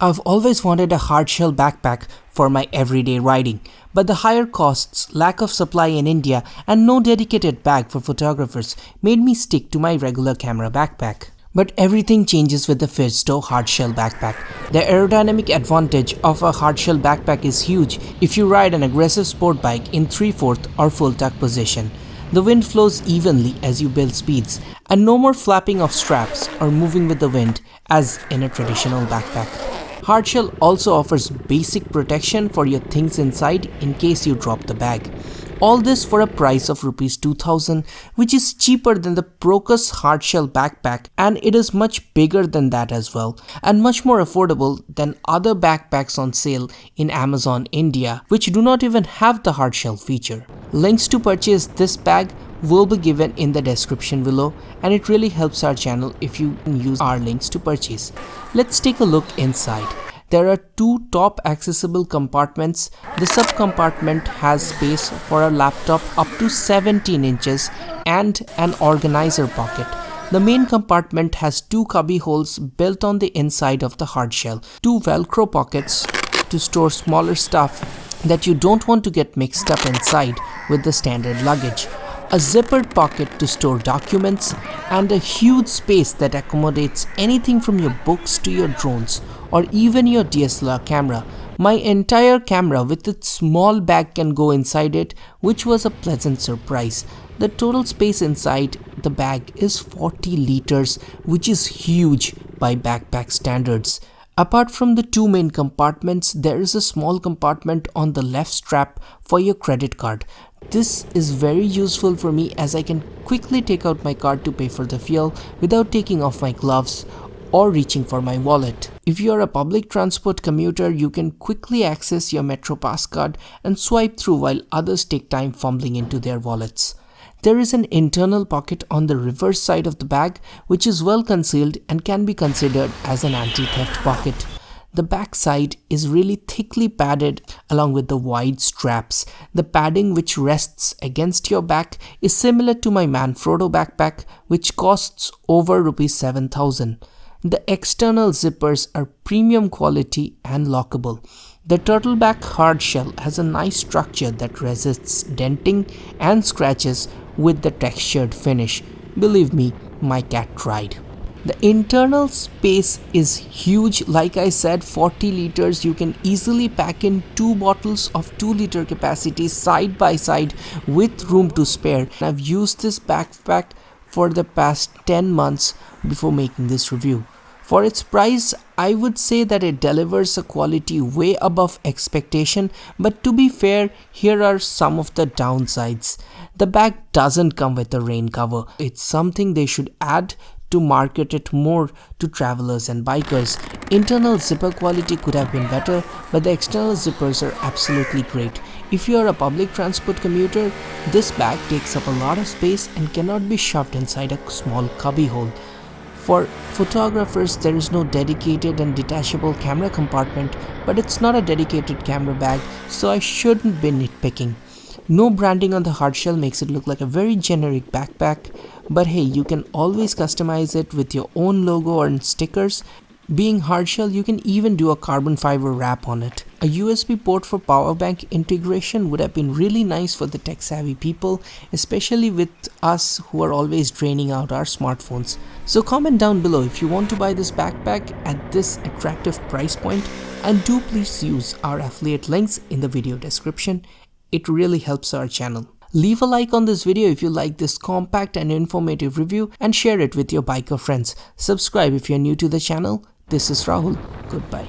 I've always wanted a hardshell backpack for my everyday riding, but the higher costs, lack of supply in India, and no dedicated bag for photographers made me stick to my regular camera backpack. But everything changes with the Fizdo hardshell backpack. The aerodynamic advantage of a hardshell backpack is huge if you ride an aggressive sport bike in 3/4 or full tuck position. The wind flows evenly as you build speeds, and no more flapping of straps or moving with the wind as in a traditional backpack. Hardshell also offers basic protection for your things inside in case you drop the bag. All this for a price of Rs 2000, which is cheaper than the Procus hardshell backpack, and it is much bigger than that as well, and much more affordable than other backpacks on sale in Amazon India, which do not even have the hardshell feature. Links to purchase this bag will be given in the description below, and it really helps our channel if you use our links to purchase. Let's take a look inside. There are two top accessible compartments. The sub-compartment has space for a laptop up to 17 inches and an organizer pocket. The main compartment has two cubby holes built on the inside of the hardshell, two velcro pockets to store smaller stuff that you don't want to get mixed up inside with the standard luggage, a zippered pocket to store documents, and a huge space that accommodates anything from your books to your drones or even your DSLR camera. My entire camera with its small bag can go inside it, which was a pleasant surprise. The total space inside the bag is 40 liters, which is huge by backpack standards. Apart from the two main compartments, there is a small compartment on the left strap for your credit card. This is very useful for me as I can quickly take out my card to pay for the fuel without taking off my gloves or reaching for my wallet. If you are a public transport commuter, you can quickly access your Metro Pass card and swipe through while others take time fumbling into their wallets. There is an internal pocket on the reverse side of the bag which is well concealed and can be considered as an anti-theft pocket. The back side is really thickly padded along with the wide straps. The padding which rests against your back is similar to my Manfrotto backpack, which costs over Rs 7000. The external zippers are premium quality and lockable. The turtleback hardshell has a nice structure that resists denting and scratches with the textured finish. Believe me, my cat tried. The internal space is huge. Like I said, 40 liters. You can easily pack in two bottles of 2-liter capacity side by side with room to spare. I've used this backpack for the past 10 months before making this review. For its price, I would say that it delivers a quality way above expectation, but to be fair, here are some of the downsides. The bag doesn't come with a rain cover. It's something they should add to market it more to travelers and bikers. Internal zipper quality could have been better, but the external zippers are absolutely great. If you are a public transport commuter, this bag takes up a lot of space and cannot be shoved inside a small cubby hole. For photographers, there is no dedicated and detachable camera compartment, but it's not a dedicated camera bag, so I shouldn't be nitpicking. No branding on the hardshell makes it look like a very generic backpack, but hey, you can always customize it with your own logo and stickers. Being hardshell, you can even do a carbon fiber wrap on it. A USB port for power bank integration would have been really nice for the tech savvy people, especially with us who are always draining out our smartphones. So comment down below if you want to buy this backpack at this attractive price point, and do please use our affiliate links in the video description. It really helps our channel. Leave a like on this video if you like this compact and informative review, and share it with your biker friends. Subscribe if you're new to the channel. This is Rahul. Goodbye.